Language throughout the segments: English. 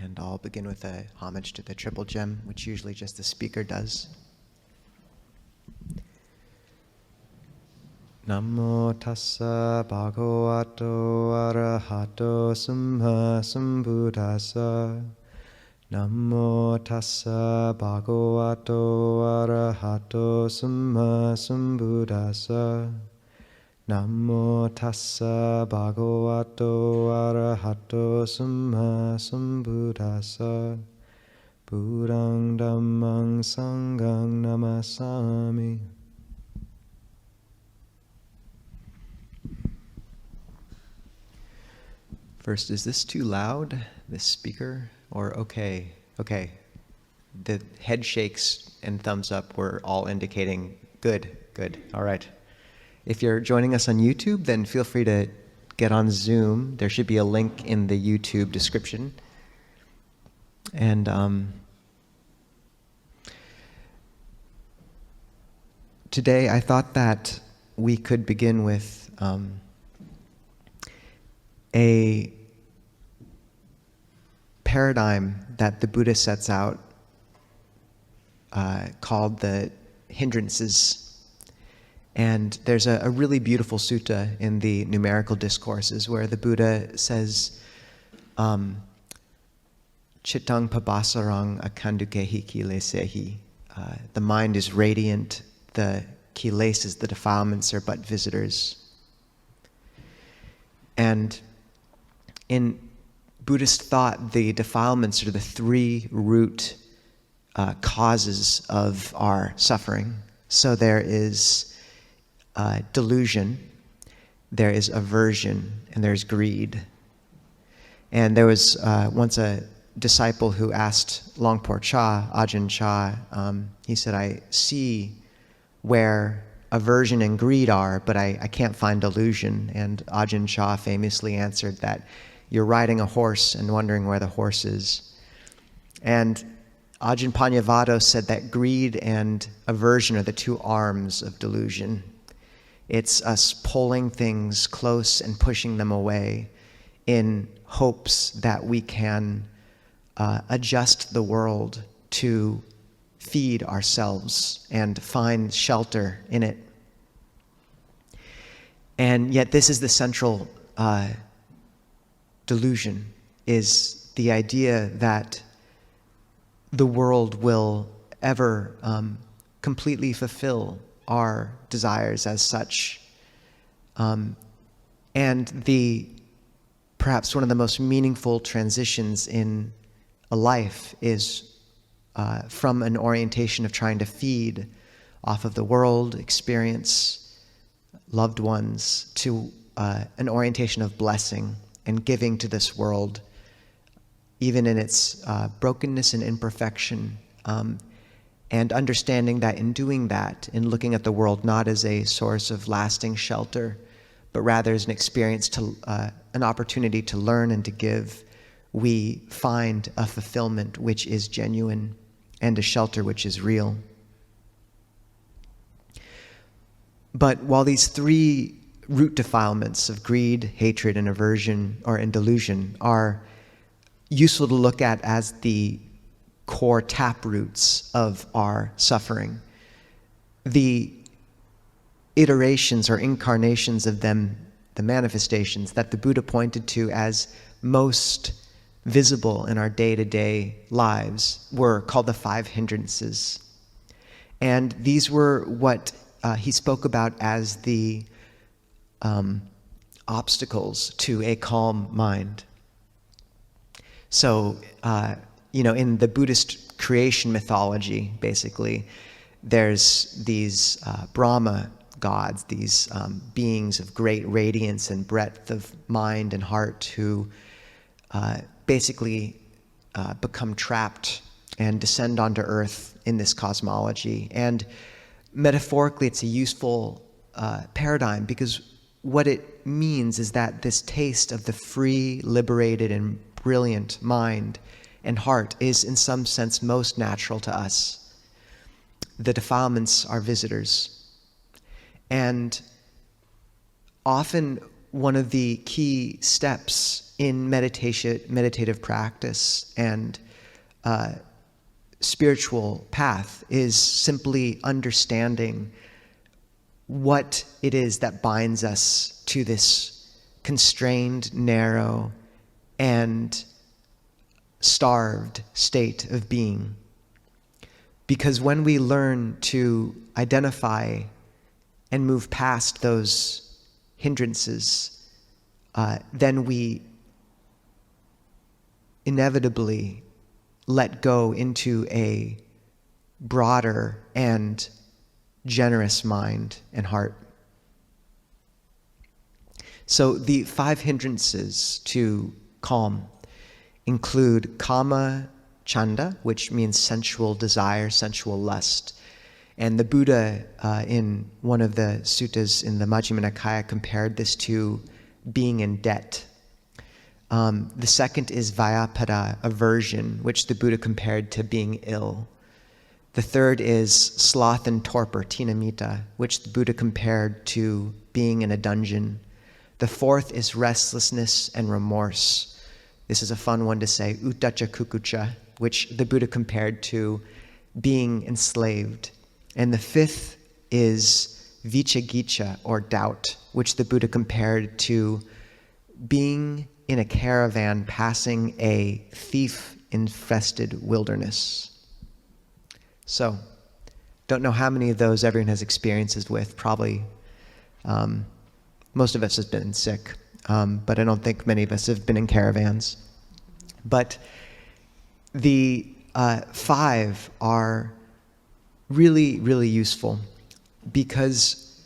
And I'll begin with a homage to the triple gem, which usually just the speaker does. Namo tassa bhagavato arahato sambuddhassa. Namo tassa bhagavato arahato sambuddhassa. Namo tassa bhagavato arahato sambuddhassa. Buddhang dhammang sanghang namasami. First, is this too loud, this speaker, or okay? Okay. The head shakes and thumbs up were all indicating good, good, all right. If you're joining us on YouTube, then feel free to get on Zoom. There should be a link in the YouTube description. And today I thought that we could begin with a paradigm that the Buddha sets out called the hindrances. And there's a really beautiful sutta in the numerical discourses where the Buddha says, Chittang pabasarang akandukehi kilesehi. The mind is radiant, the kilesas, the defilements, are but visitors. And in Buddhist thought, the defilements are the three root causes of our suffering. So there is delusion, there is aversion, and there's greed. And there was once a disciple who asked Longpo Cha, Ajahn Chah, he said, I see where aversion and greed are, but I can't find delusion. And Ajahn Chah famously answered that you're riding a horse and wondering where the horse is. And Ajahn Panyavado said that greed and aversion are the two arms of delusion. It's us pulling things close and pushing them away in hopes that we can adjust the world to feed ourselves and find shelter in it. And yet this is the central delusion, is the idea that the world will ever completely fulfill our desires as such. And perhaps one of the most meaningful transitions in a life is from an orientation of trying to feed off of the world, experience, loved ones, to an orientation of blessing and giving to this world, even in its brokenness and imperfection, and understanding that in doing that, in looking at the world not as a source of lasting shelter, but rather as an experience, an opportunity to learn and to give, we find a fulfillment which is genuine and a shelter which is real. But while these three root defilements of greed, hatred, and aversion, or and delusion, are useful to look at as the core tap roots of our suffering, the iterations or incarnations of them, the manifestations that the Buddha pointed to as most visible in our day-to-day lives, were called the 5 hindrances. And these were what he spoke about as the obstacles to a calm mind. So, in the Buddhist creation mythology, basically, there's these Brahma gods, these beings of great radiance and breadth of mind and heart who basically become trapped and descend onto earth in this cosmology. And metaphorically, it's a useful paradigm, because what it means is that this taste of the free, liberated, and brilliant mind and heart is in some sense most natural to us. The defilements are visitors. And often one of the key steps in meditative practice and spiritual path is simply understanding what it is that binds us to this constrained, narrow, and starved state of being. Because when we learn to identify and move past those hindrances, then we inevitably let go into a broader and generous mind and heart. So the 5 hindrances to calm include kama chanda, which means sensual desire, sensual lust. And the Buddha, in one of the suttas in the Majjhima Nikaya, compared this to being in debt. The second is vyapada, aversion, which the Buddha compared to being ill. The third is sloth and torpor, tinamita, which the Buddha compared to being in a dungeon. The fourth is restlessness and remorse. This is a fun one to say, uddhacca kukucca, which the Buddha compared to being enslaved. And the fifth is vicagicca, or doubt, which the Buddha compared to being in a caravan passing a thief-infested wilderness. So, don't know how many of those everyone has experiences with. Probably most of us have been sick, but I don't think many of us have been in caravans. But the 5 are really, really useful because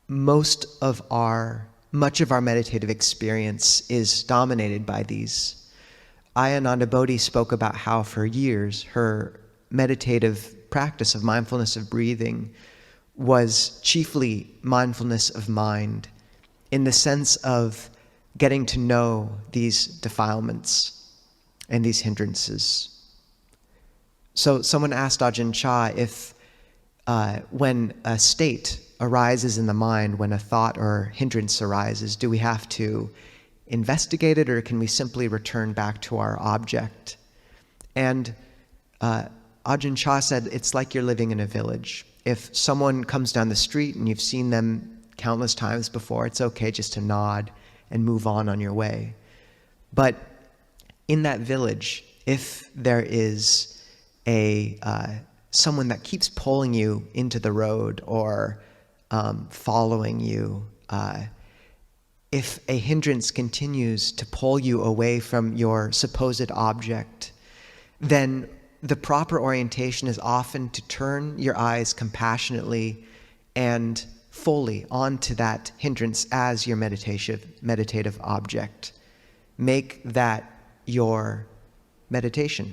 much of our meditative experience is dominated by these. Ajahn Nisabho spoke about how for years her meditative practice of mindfulness of breathing was chiefly mindfulness of mind, in the sense of getting to know these defilements and these hindrances. So someone asked Ajahn Chah if when a state arises in the mind, when a thought or hindrance arises, do we have to investigate it, or can we simply return back to our object? And Ajahn Chah said, it's like you're living in a village. If someone comes down the street and you've seen them countless times before, it's okay just to nod and move on your way. But in that village, if there is someone that keeps pulling you into the road or following you, if a hindrance continues to pull you away from your supposed object, then the proper orientation is often to turn your eyes compassionately and fully onto that hindrance as your meditative object. Make that your meditation.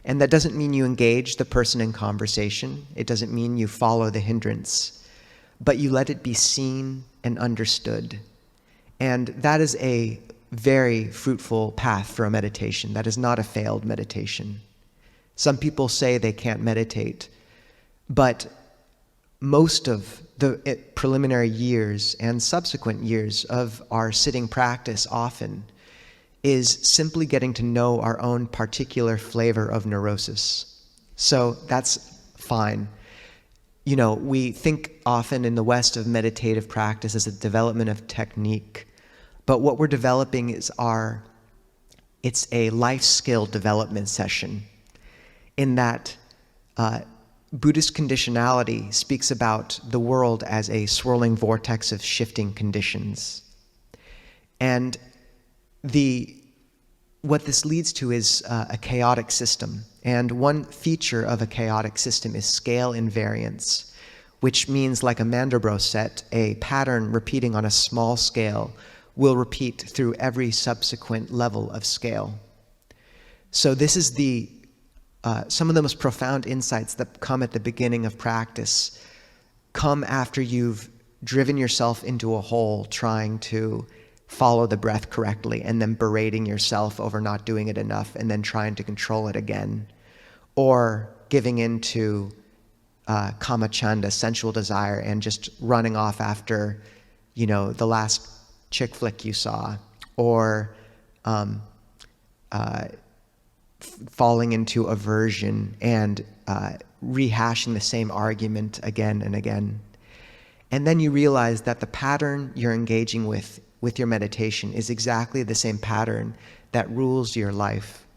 And that doesn't mean you engage the person in conversation. It doesn't mean you follow the hindrance, but you let it be seen and understood. And that is a very fruitful path for a meditation. That is not a failed meditation. Some people say they can't meditate, but most of the preliminary years and subsequent years of our sitting practice often is simply getting to know our own particular flavor of neurosis. So that's fine. You know, we think often in the West of meditative practice as a development of technique, but what we're developing is it's a life skill development session, in that Buddhist conditionality speaks about the world as a swirling vortex of shifting conditions. And what this leads to is a chaotic system. And one feature of a chaotic system is scale invariance, which means, like a Mandelbrot set, a pattern repeating on a small scale will repeat through every subsequent level of scale. So this is some of the most profound insights that come at the beginning of practice come after you've driven yourself into a hole trying to follow the breath correctly, and then berating yourself over not doing it enough, and then trying to control it again, or giving into kamachanda, sensual desire, and just running off after the last chick flick you saw, or falling into aversion and rehashing the same argument again and again. And then you realize that the pattern you're engaging with your meditation is exactly the same pattern that rules your life.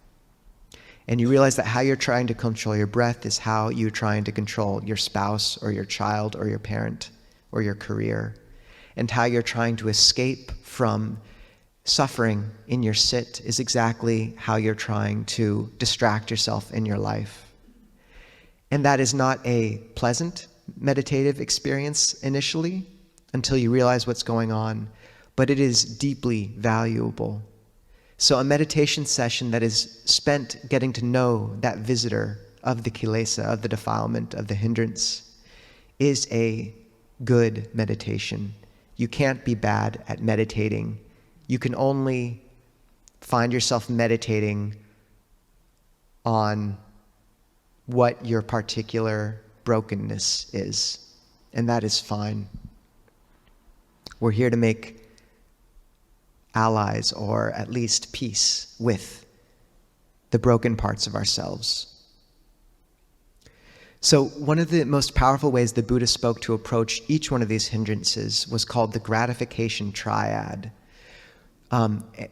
And you realize that how you're trying to control your breath is how you're trying to control your spouse or your child or your parent or your career. And how you're trying to escape from suffering in your sit is exactly how you're trying to distract yourself in your life. And that is not a pleasant meditative experience initially until you realize what's going on, but it is deeply valuable. So a meditation session that is spent getting to know that visitor of the kilesa, of the defilement, of the hindrance, is a good meditation. You can't be bad at meditating. You can only find yourself meditating on what your particular brokenness is, and that is fine. We're here to make allies, or at least peace with the broken parts of ourselves. So one of the most powerful ways the Buddha spoke to approach each one of these hindrances was called the gratification triad,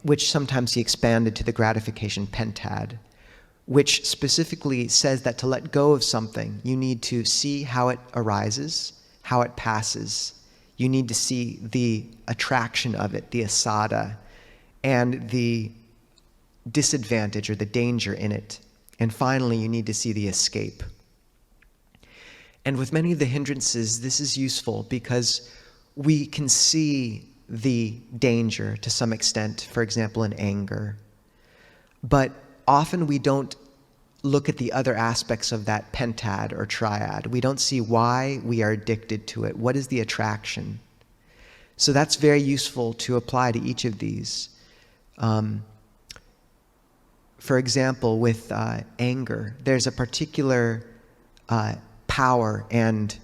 which sometimes he expanded to the gratification pentad, which specifically says that to let go of something, you need to see how it arises, how it passes. You need to see the attraction of it, the asada, and the disadvantage or the danger in it. And finally, you need to see the escape. And with many of the hindrances, this is useful because we can see the danger to some extent, for example, in anger. But often we don't look at the other aspects of that pentad or triad. We don't see why we are addicted to it. What is the attraction? So that's very useful to apply to each of these. For example, with anger, there's a particular power and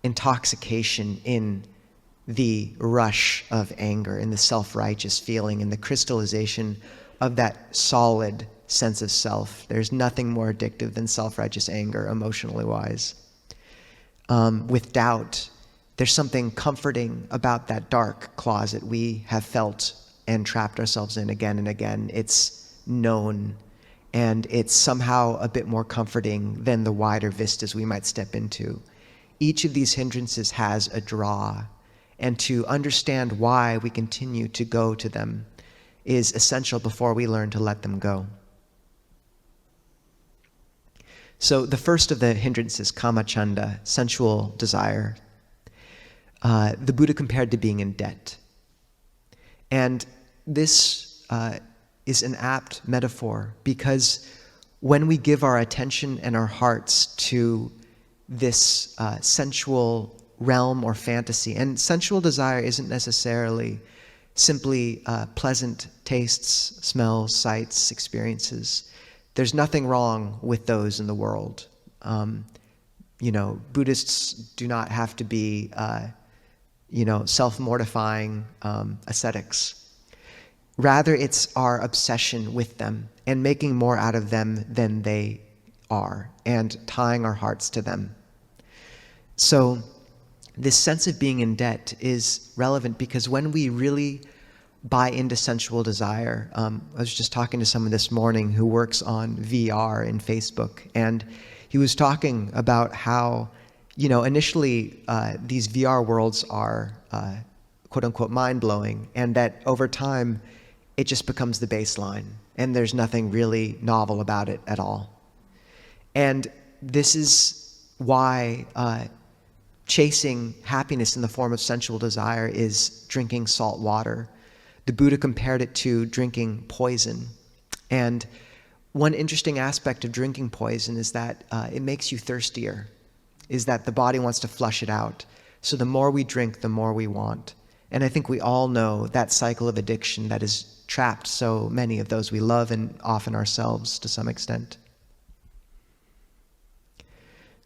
intoxication in the rush of anger, in the self-righteous feeling, in the crystallization of that solid sense of self. There's nothing more addictive than self-righteous anger, emotionally wise. With doubt, there's something comforting about that dark closet we have felt and trapped ourselves in again and again. It's known, and it's somehow a bit more comforting than the wider vistas we might step into. Each of these hindrances has a draw, and to understand why we continue to go to them is essential before we learn to let them go. So the first of the hindrances, kamachanda, sensual desire, the Buddha compared to being in debt. And this is an apt metaphor, because when we give our attention and our hearts to this sensual realm or fantasy, and sensual desire isn't necessarily simply pleasant tastes, smells, sights, experiences. There's nothing wrong with those in the world. Buddhists do not have to be, self-mortifying ascetics. Rather, it's our obsession with them and making more out of them than they are, and tying our hearts to them. So this sense of being in debt is relevant because when we really buy into sensual desire, I was just talking to someone this morning who works on VR in Facebook, and he was talking about how, initially these VR worlds are quote unquote mind-blowing, and that over time it just becomes the baseline, and there's nothing really novel about it at all. And this is why chasing happiness in the form of sensual desire is drinking salt water. The Buddha compared it to drinking poison. And one interesting aspect of drinking poison is that it makes you thirstier, is that the body wants to flush it out. So the more we drink, the more we want. And I think we all know that cycle of addiction that has trapped so many of those we love, and often ourselves to some extent.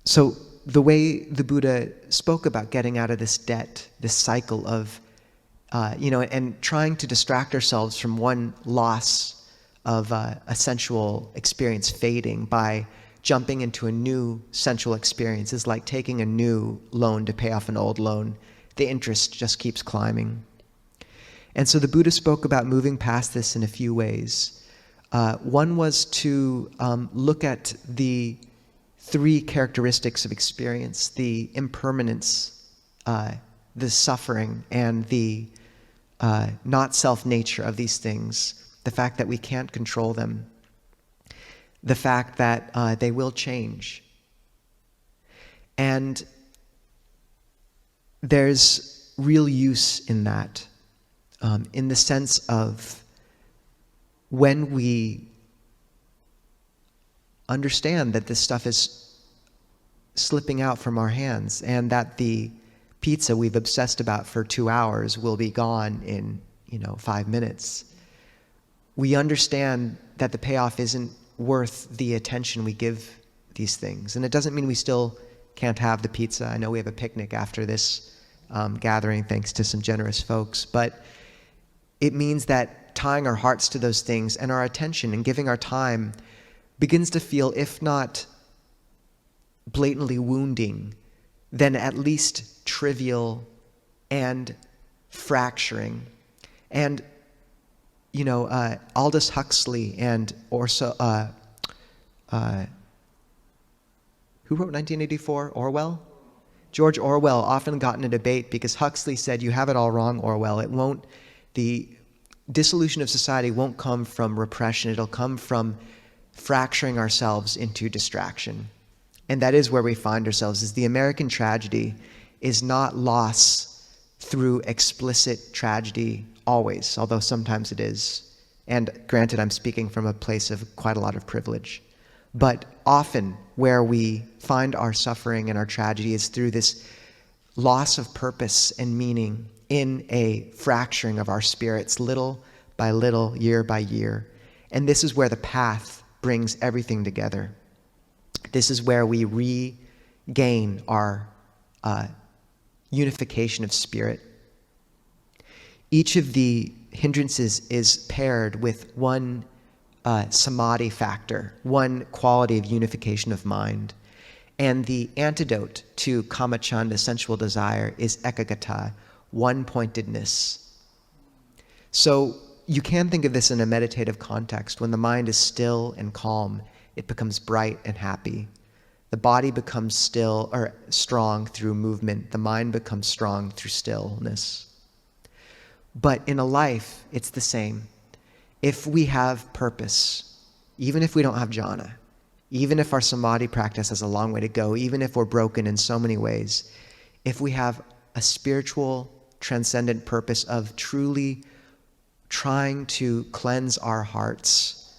So the way the Buddha spoke about getting out of this debt, this cycle of and trying to distract ourselves from one loss of a sensual experience fading by jumping into a new sensual experience is like taking a new loan to pay off an old loan. The interest just keeps climbing. And so the Buddha spoke about moving past this in a few ways. One was to look at the three characteristics of experience: the impermanence, the suffering, and the not self nature of these things, the fact that we can't control them, the fact that they will change. And there's real use in that, in the sense of when we understand that this stuff is slipping out from our hands and that the pizza we've obsessed about for 2 hours will be gone in 5 minutes. We understand that the payoff isn't worth the attention we give these things. And it doesn't mean we still can't have the pizza. I know we have a picnic after this gathering, thanks to some generous folks. But it means that tying our hearts to those things and our attention and giving our time begins to feel, if not blatantly wounding, then at least trivial and fracturing. And Aldous Huxley and who wrote 1984? Orwell? George Orwell often got in a debate because Huxley said, "You have it all wrong, Orwell. The dissolution of society won't come from repression. It'll come from fracturing ourselves into distraction." And that is where we find ourselves. Is the American tragedy is not loss through explicit tragedy always, although sometimes it is. And granted, I'm speaking from a place of quite a lot of privilege. But often where we find our suffering and our tragedy is through this loss of purpose and meaning in a fracturing of our spirits, little by little, year by year. And this is where the path brings everything together. This is where we regain our unification of spirit. Each of the hindrances is paired with one samadhi factor, one quality of unification of mind. And the antidote to kamacchanda, sensual desire, is ekaggata, one-pointedness. So you can think of this in a meditative context. When the mind is still and calm, it becomes bright and happy. The body becomes still or strong through movement. The mind becomes strong through stillness. But in a life, it's the same. If we have purpose, even if we don't have jhana, even if our samadhi practice has a long way to go, even if we're broken in so many ways, if we have a spiritual, transcendent purpose of truly trying to cleanse our hearts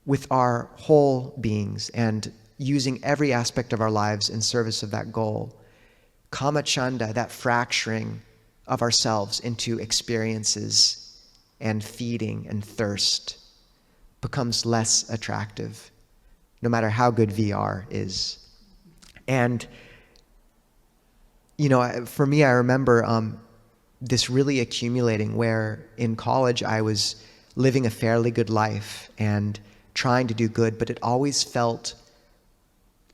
with our whole beings and using every aspect of our lives in service of that goal, kamacchanda, that fracturing of ourselves into experiences and feeding and thirst, becomes less attractive, no matter how good VR is. And, for me, I remember this really accumulating where in college I was living a fairly good life and trying to do good, but it always felt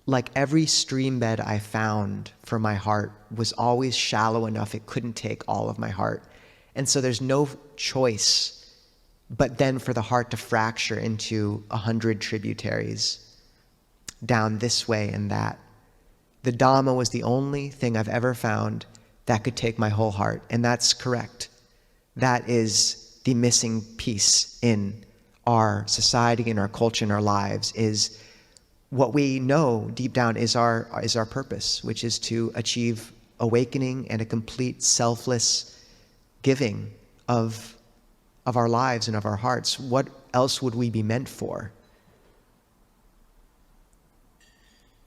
like every stream bed I found for my heart was always shallow enough it couldn't take all of my heart. And so there's no choice but then for the heart to fracture into 100 tributaries down this way and that. The Dhamma was the only thing I've ever found that could take my whole heart, and that's correct. That is the missing piece in our society, in our culture, in our lives, is what we know deep down is our purpose, which is to achieve awakening and a complete selfless giving of our lives and of our hearts. What else would we be meant for?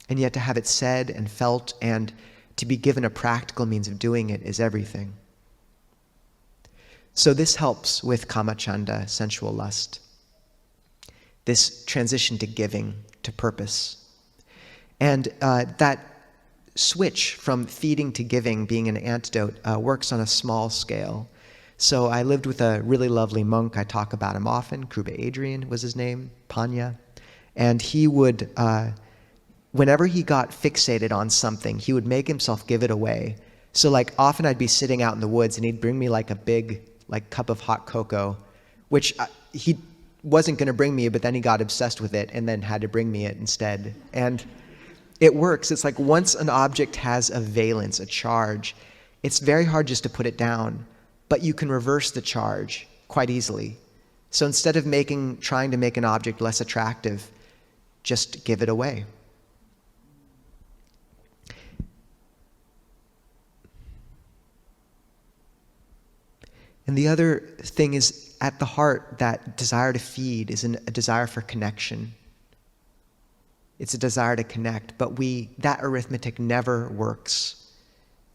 And yet to have it said and felt and to be given a practical means of doing it is everything. So this helps with kamacchanda, sensual lust. This transition to giving, to purpose. And that switch from feeding to giving, being an antidote, works on a small scale. So I lived with a really lovely monk. I talk about him often. Kruba Adrian was his name, Panya. And he would, whenever he got fixated on something, he would make himself give it away. So like often I'd be sitting out in the woods and he'd bring me like a big cup of hot cocoa, which he wasn't going to bring me, but then he got obsessed with it and then had to bring me it instead. And it works. It's like once an object has a valence, a charge, it's very hard just to put it down, but you can reverse the charge quite easily. So instead of trying to make an object less attractive, just give it away. And the other thing is, at the heart, that desire to feed is a desire for connection. It's a desire to connect, but that arithmetic never works.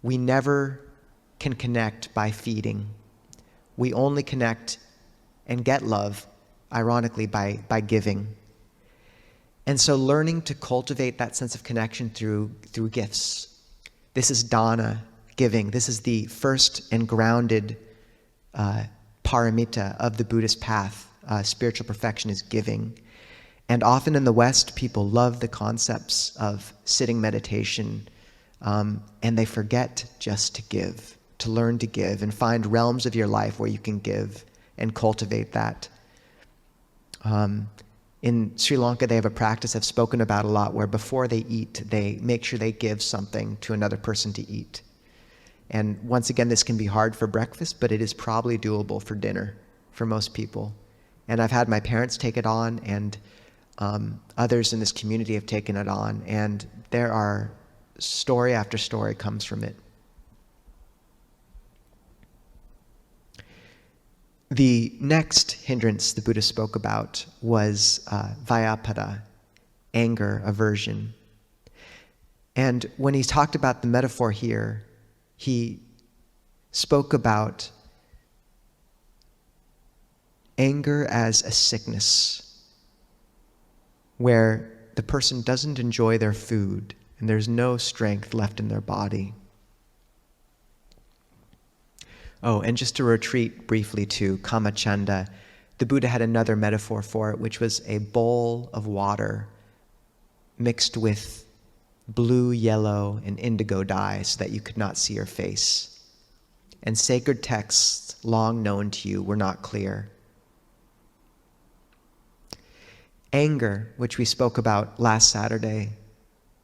We never can connect by feeding. We only connect and get love, ironically, by giving. And so learning to cultivate that sense of connection through gifts. This is dana, giving. This is the first and grounded paramita of the Buddhist path. Spiritual perfection is giving. And often in the West, people love the concepts of sitting meditation, and they forget just to give, to learn to give, and find realms of your life where you can give and cultivate that. In Sri Lanka, they have a practice I've spoken about a lot where before they eat, they make sure they give something to another person to eat. And once again, this can be hard for breakfast, but it is probably doable for dinner for most people. And I've had my parents take it on, and others in this community have taken it on, and there are story after story comes from it. The next hindrance the Buddha spoke about was vyapada, anger, aversion. And when he talked about the metaphor here, he spoke about anger as a sickness, where the person doesn't enjoy their food and there's no strength left in their body. Oh, and just to retreat briefly to kamachanda, the Buddha had another metaphor for it, which was a bowl of water mixed with blue, yellow, and indigo dye so that you could not see your face. And sacred texts long known to you were not clear. Anger, which we spoke about last Saturday,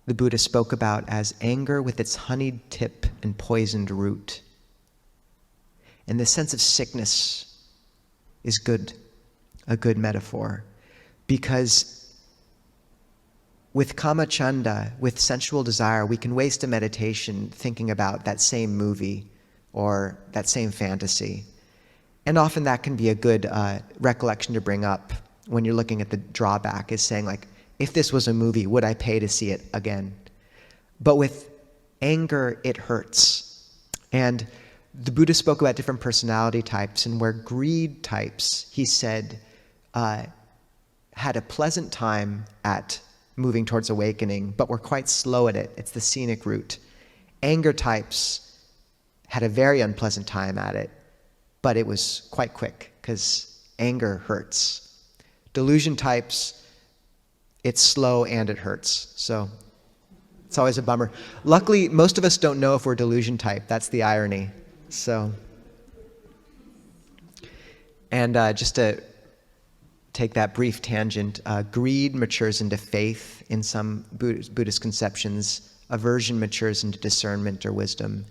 the Buddha spoke about as anger with its honeyed tip and poisoned root. And the sense of sickness is good, a good metaphor, because with kamachanda, with sensual desire, we can waste a meditation thinking about that same movie or that same fantasy. And often that can be a good recollection to bring up when you're looking at the drawback, is saying like, if this was a movie, would I pay to see it again? But with anger, it hurts. And the Buddha spoke about different personality types, and where greed types, he said, had a pleasant time at moving towards awakening, but were quite slow at it. It's the scenic route. Anger types had a very unpleasant time at it, but it was quite quick, because anger hurts. Delusion types, it's slow and it hurts. So it's always a bummer. Luckily, most of us don't know if we're delusion type. That's the irony. So, and just to take that brief tangent, greed matures into faith in some Buddhist conceptions, aversion matures into discernment or wisdom,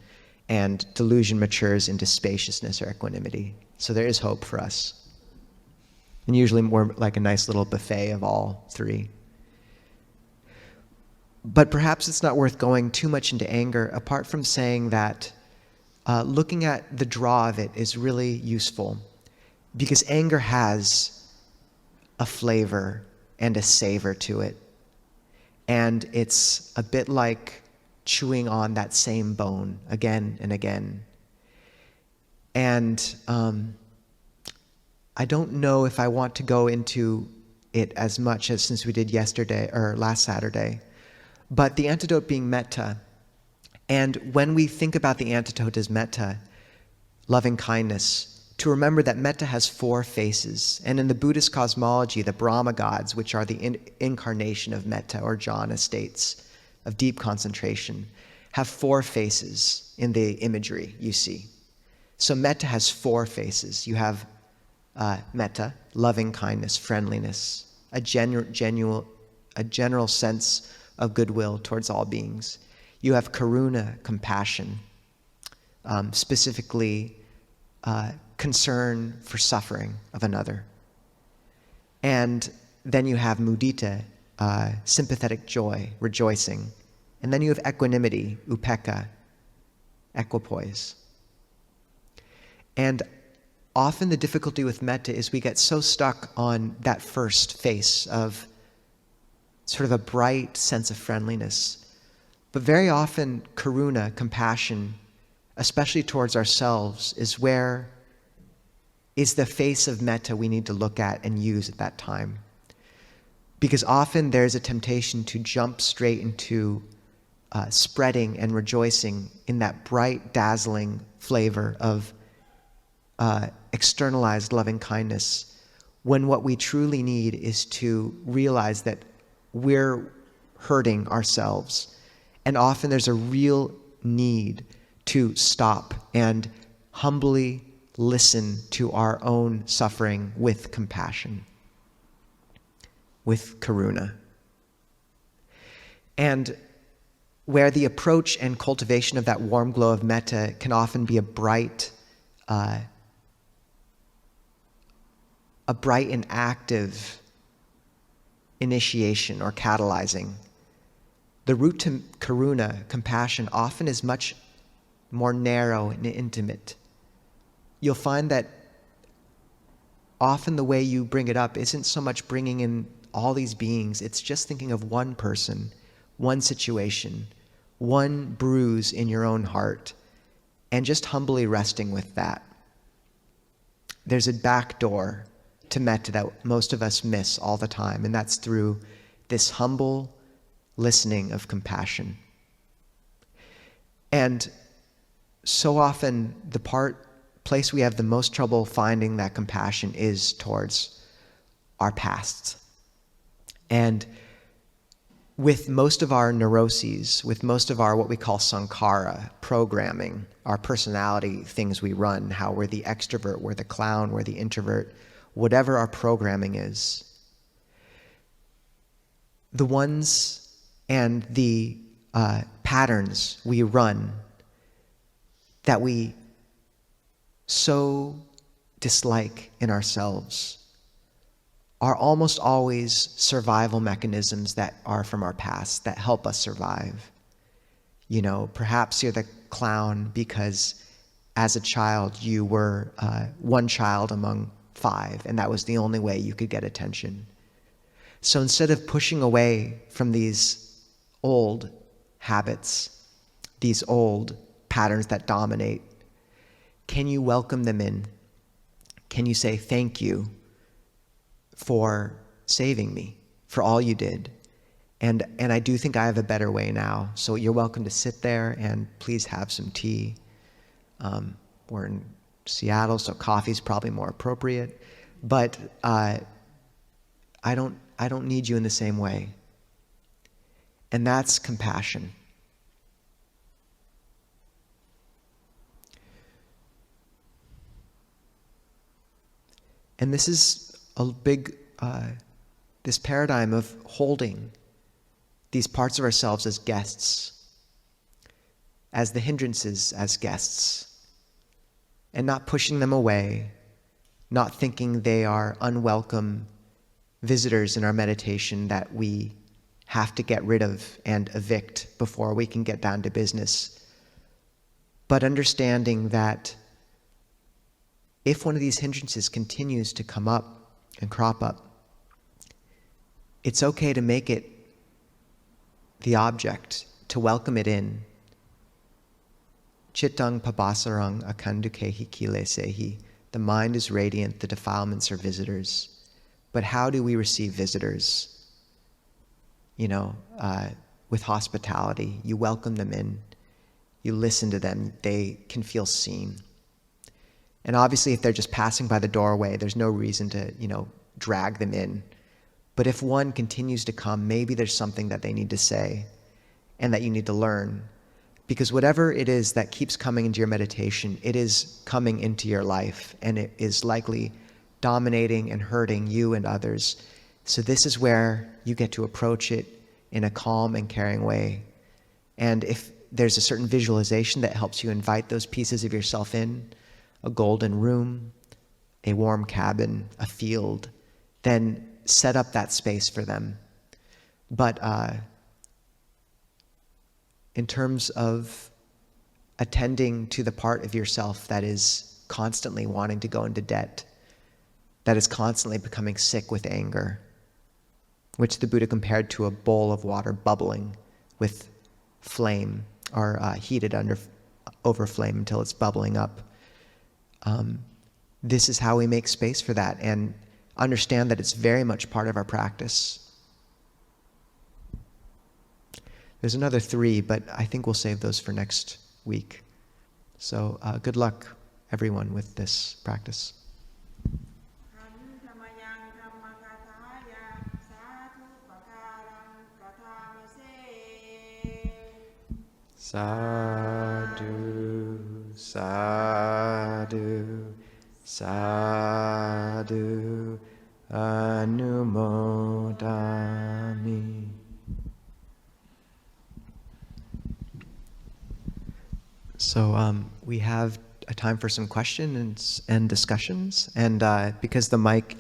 and delusion matures into spaciousness or equanimity. So there is hope for us. And usually more like a nice little buffet of all three. But perhaps it's not worth going too much into anger, apart from saying that looking at the draw of it is really useful, because anger has a flavor and a savor to it. And it's a bit like chewing on that same bone again and again. And I don't know if I want to go into it as much as since we did yesterday or last Saturday, but the antidote being metta, And when we think about the antidote as metta, loving kindness, to remember that metta has 4 faces. And in the Buddhist cosmology, the Brahma gods, which are the incarnation of metta or jhana states of deep concentration, have 4 faces in the imagery you see. So metta has 4 faces. You have metta, loving kindness, friendliness, a general sense of goodwill towards all beings. You have karuna, compassion, specifically concern for suffering of another. And then you have mudita, sympathetic joy, rejoicing. And then you have equanimity, upekkha, equipoise. And often the difficulty with metta is we get so stuck on that first face of sort of a bright sense of friendliness. But very often, karuna, compassion, especially towards ourselves, is the face of metta we need to look at and use at that time. Because often there's a temptation to jump straight into spreading and rejoicing in that bright, dazzling flavor of externalized loving kindness, when what we truly need is to realize that we're hurting ourselves. And often there's a real need to stop and humbly listen to our own suffering with compassion, with karuna. And where the approach and cultivation of that warm glow of metta can often be a bright and active initiation or catalyzing, the route to karuna, compassion, often is much more narrow and intimate. You'll find that often the way you bring it up isn't so much bringing in all these beings, it's just thinking of one person, one situation, one bruise in your own heart, and just humbly resting with that. There's a back door to metta that most of us miss all the time, and that's through this humble listening of compassion. And so often the place we have the most trouble finding that compassion is towards our pasts. And with most of our neuroses, with most of our what we call sankhara, programming, our personality things we run, how we're the extrovert, we're the clown, we're the introvert, whatever our programming is, the ones and the patterns we run that we so dislike in ourselves are almost always survival mechanisms that are from our past that help us survive. You know, perhaps you're the clown because as a child you were one child among 5, and that was the only way you could get attention. So instead of pushing away from these old habits, these old patterns that dominate, can you welcome them in? Can you say thank you for saving me, for all you did? And I do think I have a better way now. So you're welcome to sit there and please have some tea. We're in Seattle, so coffee's probably more appropriate. But I don't need you in the same way. And that's compassion. And this is a big, this paradigm of holding these parts of ourselves as guests, as the hindrances as guests, and not pushing them away, not thinking they are unwelcome visitors in our meditation that we have to get rid of and evict before we can get down to business. But understanding that if one of these hindrances continues to come up and crop up, it's okay to make it the object, to welcome it in. Chittang pabasarang akandukehi kilesehi. The mind is radiant, the defilements are visitors. But how do we receive visitors? With hospitality. You welcome them in. you listen to them, they can feel seen. And obviously, if they're just passing by the doorway, there's no reason to, drag them in. But if one continues to come, maybe there's something that they need to say and that you need to learn. Because whatever it is that keeps coming into your meditation, it is coming into your life, and it is likely dominating and hurting you and others. So this is where you get to approach it in a calm and caring way. And if there's a certain visualization that helps you invite those pieces of yourself in, a golden room, a warm cabin, a field, then set up that space for them. But in terms of attending to the part of yourself that is constantly wanting to go into debt, that is constantly becoming sick with anger, which the Buddha compared to a bowl of water bubbling with flame, or heated over flame until it's bubbling up. This is how we make space for that, and understand that it's very much part of our practice. There's another 3, but I think we'll save those for next week. So good luck, everyone, with this practice. Sadhu, sadhu, sadhu, anumodami. So we have a time for some questions and discussions, and because the mic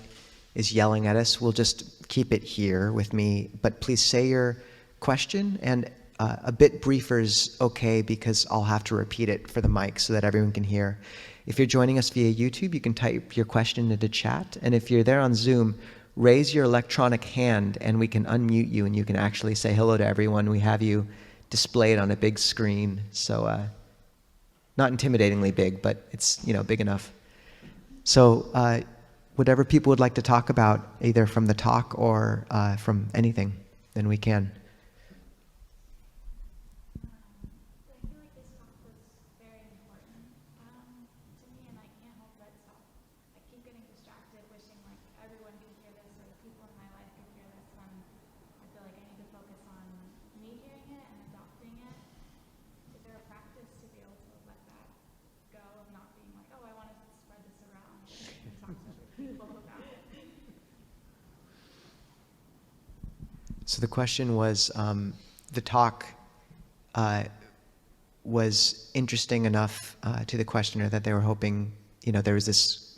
is yelling at us, we'll just keep it here with me, but please say your question, and a bit briefer is okay because I'll have to repeat it for the mic so that everyone can hear. If you're joining us via YouTube, you can type your question into chat, and if you're there on Zoom, raise your electronic hand and we can unmute you and you can actually say hello to everyone. We have you displayed on a big screen, so not intimidatingly big, but it's big enough. So whatever people would like to talk about, either from the talk or from anything, then we can. So the question was, the talk was interesting enough to the questioner that they were hoping, there was this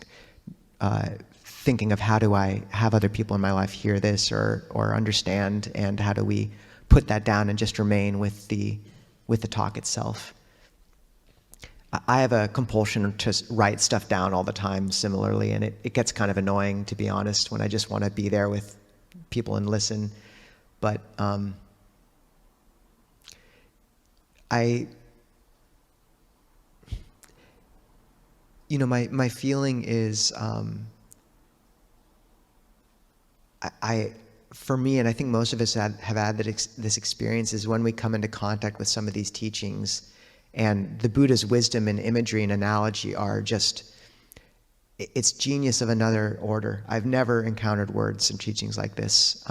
thinking of how do I have other people in my life hear this or understand, and how do we put that down and just remain with the talk itself. I have a compulsion to write stuff down all the time similarly, and it gets kind of annoying, to be honest, when I just want to be there with people and listen. But my feeling is, for me, and I think most of us have had this experience, is when we come into contact with some of these teachings, and the Buddha's wisdom and imagery and analogy are just, it's genius of another order. I've never encountered words and teachings like this.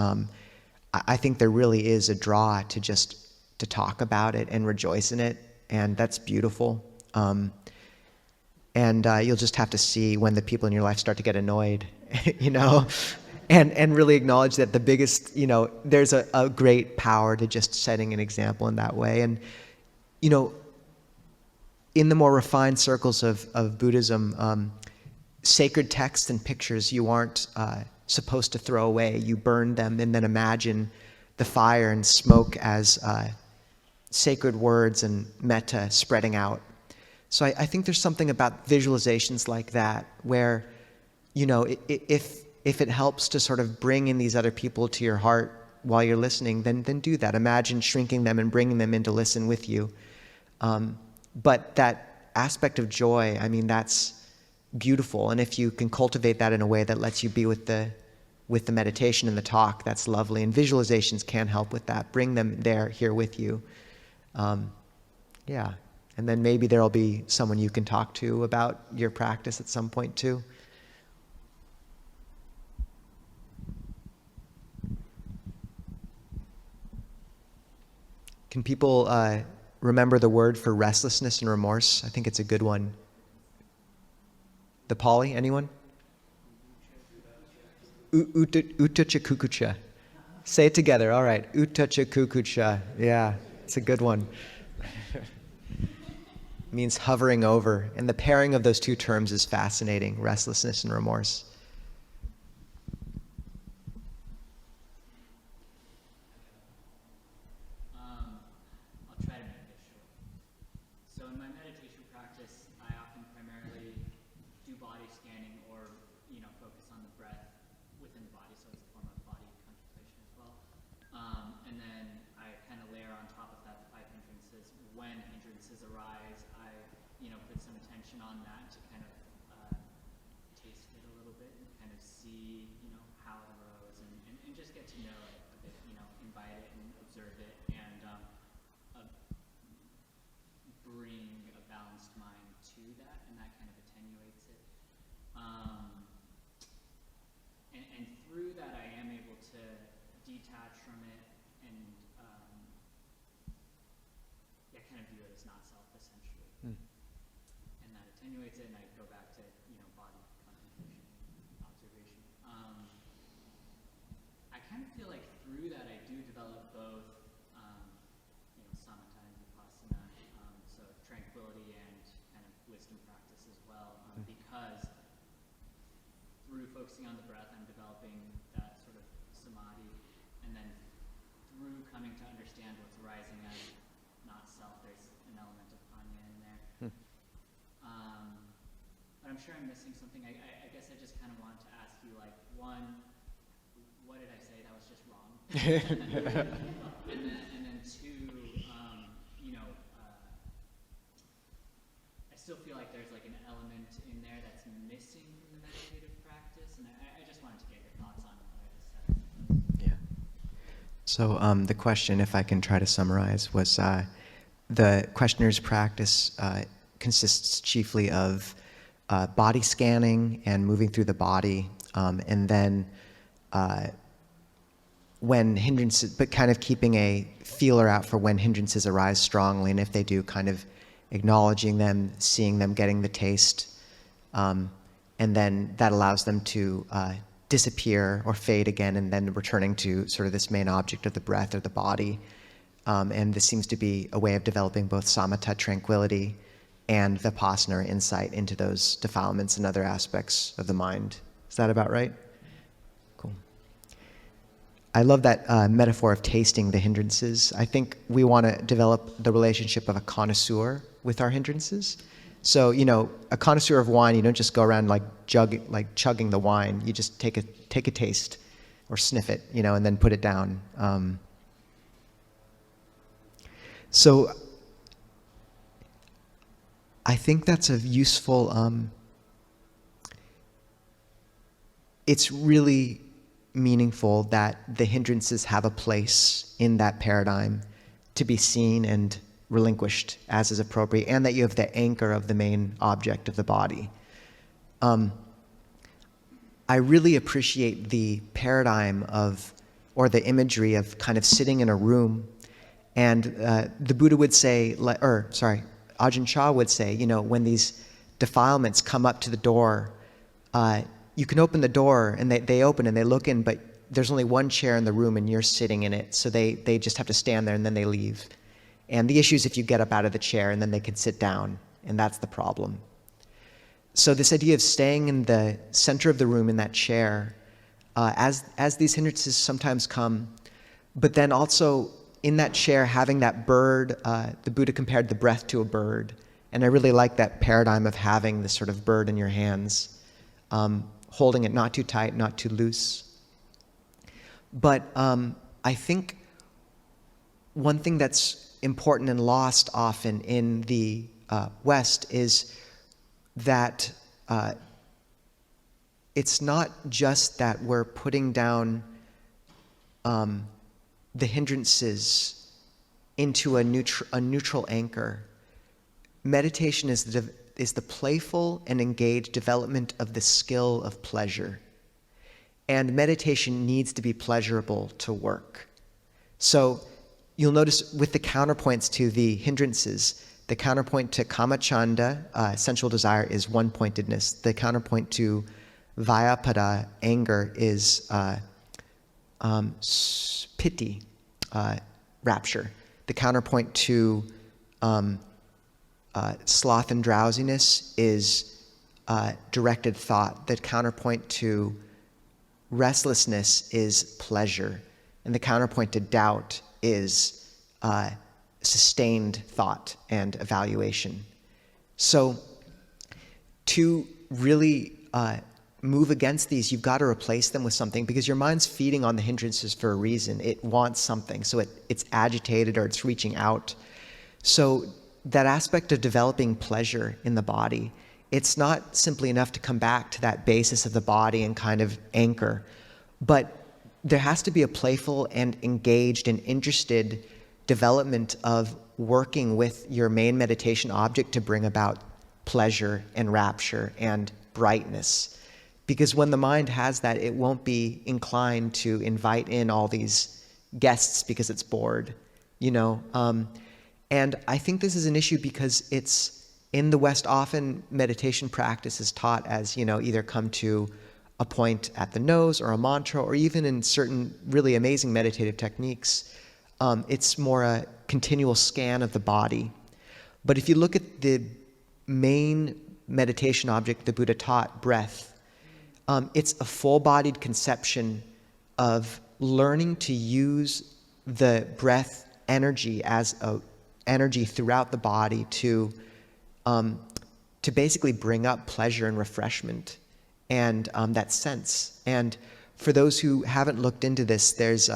I think there really is a draw to talk about it and rejoice in it, and that's beautiful. And you'll just have to see when the people in your life start to get annoyed, and really acknowledge that the biggest, there's a great power to just setting an example in that way. And, in the more refined circles of Buddhism, sacred texts and pictures you aren't supposed to throw away. You burn them and then imagine the fire and smoke as sacred words and metta spreading out. So I think there's something about visualizations like that where, if it helps to sort of bring in these other people to your heart while you're listening, then do that. Imagine shrinking them and bringing them in to listen with you. But that aspect of joy, that's beautiful. And if you can cultivate that in a way that lets you be with the meditation and the talk, that's lovely. And visualizations can help with that. Bring them here with you. And And then maybe there'll be someone you can talk to about your practice at some point too. Can people remember the word for restlessness and remorse? I think it's a good one. The Pali, anyone? Uttacha kukucha. Say it together, all right. Uttacha kukucha. Yeah, it's a good one. Means hovering over. And the pairing of those two terms is fascinating, restlessness and remorse. I'll try to make this short. So in my meditation practice, I often primarily do body scanning or, focus on the breath within the body, so it's a form of body contemplation as well. And then I kind of layer on top of that the 5 hindrances. When hindrances arise, I, put some attention on that to kind of taste it a little bit and kind of see, how it arose and just get to know it a bit, invite it and observe it and bring a balanced mind to that, and that kind of attenuates it. And through that, I am able to detach from it and kind of view it as not self, essentially. And that attenuates it, and I go back to body contemplation, observation. I kind of feel like through that, I do develop both, samatha and vipassana, so tranquility and kind of wisdom practice as well, because through focusing on the breath, I'm developing that sort of samadhi, and then through coming to understand what's arising as not self, there's an element of panya in there. But I'm sure I'm missing something. I guess I just kind of wanted to ask you, like, one, what did I say that was just wrong? and then two, I still feel like there's like an element in there that's missing from the meditative practice, and I just wanted to get your thoughts on what I just said. Yeah. So the question, if I can try to summarize, was the questioner's practice consists chiefly of body scanning and moving through the body, and then when hindrances, but kind of keeping a feeler out for when hindrances arise strongly, and if they do, kind of acknowledging them, seeing them, getting the taste, and then that allows them to disappear or fade again, and then returning to sort of this main object of the breath or the body. And this seems to be a way of developing both samatha, tranquility, and vipassana, or insight into those defilements and other aspects of the mind. Is that about right? Cool. I love that metaphor of tasting the hindrances. I think we want to develop the relationship of a connoisseur with our hindrances. So, a connoisseur of wine, you don't just go around chugging the wine. You just take a taste or sniff it, and then put it down. So I think that's a useful, it's really meaningful that the hindrances have a place in that paradigm to be seen and relinquished as is appropriate, and that you have the anchor of the main object of the body. I really appreciate the paradigm of, or the imagery of kind of sitting in a room, and the Buddha would say, Ajahn Chah would say, when these defilements come up to the door, you can open the door, and they open and they look in, but there's only one chair in the room and you're sitting in it, so they just have to stand there and then they leave. And the issue is if you get up out of the chair and then they can sit down, and that's the problem. So this idea of staying in the center of the room in that chair, as these hindrances sometimes come, but then also in that chair having that bird, the Buddha compared the breath to a bird, and I really like that paradigm of having this sort of bird in your hands, holding it not too tight, not too loose. But I think one thing that's important and lost often in the West is that it's not just that we're putting down the hindrances into a neutral anchor, meditation is the playful and engaged development of the skill of pleasure. And meditation needs to be pleasurable to work. So you'll notice with the counterpoints to the hindrances, the counterpoint to kamachanda, sensual desire, is one-pointedness. The counterpoint to vyapada, anger, is piti, rapture. The counterpoint to sloth and drowsiness is directed thought. The counterpoint to restlessness is pleasure. And the counterpoint to doubt is sustained thought and evaluation. So to really move against these, you've got to replace them with something, because your mind's feeding on the hindrances for a reason. It wants something, so it's agitated or it's reaching out. So that aspect of developing pleasure in the body, it's not simply enough to come back to that basis of the body and kind of anchor, but there has to be a playful and engaged and interested development of working with your main meditation object to bring about pleasure and rapture and brightness. Because when the mind has that, it won't be inclined to invite in all these guests because it's bored, you know. And I think this is an issue because it's in the West, often meditation practice is taught as, you know, either come to a point at the nose or a mantra, or even in certain really amazing meditative techniques, it's more a continual scan of the body. But if you look at the main meditation object the Buddha taught, breath, it's a full-bodied conception of learning to use the breath energy as a energy throughout the body to basically bring up pleasure and refreshment and that sense. And for those who haven't looked into this, there's